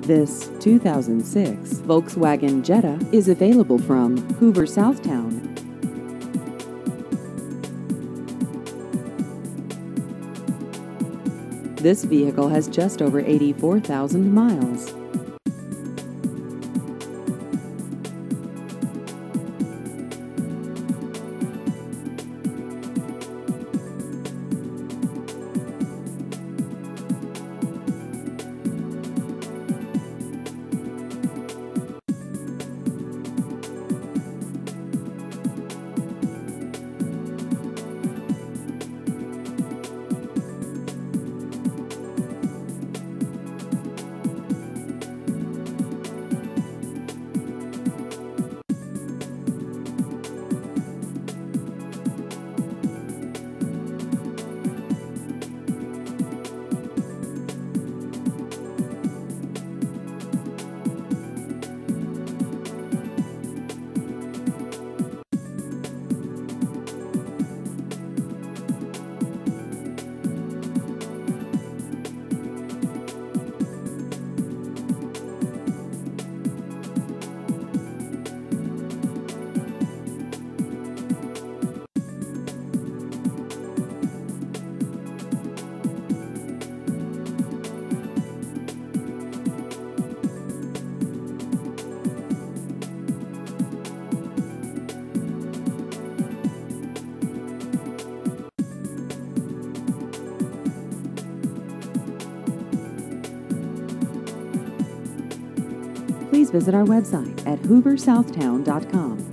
This 2006 Volkswagen Jetta is available from Hoover, Southtown. This vehicle has just over 84,000 miles. Please visit our website at hooversouthtown.com.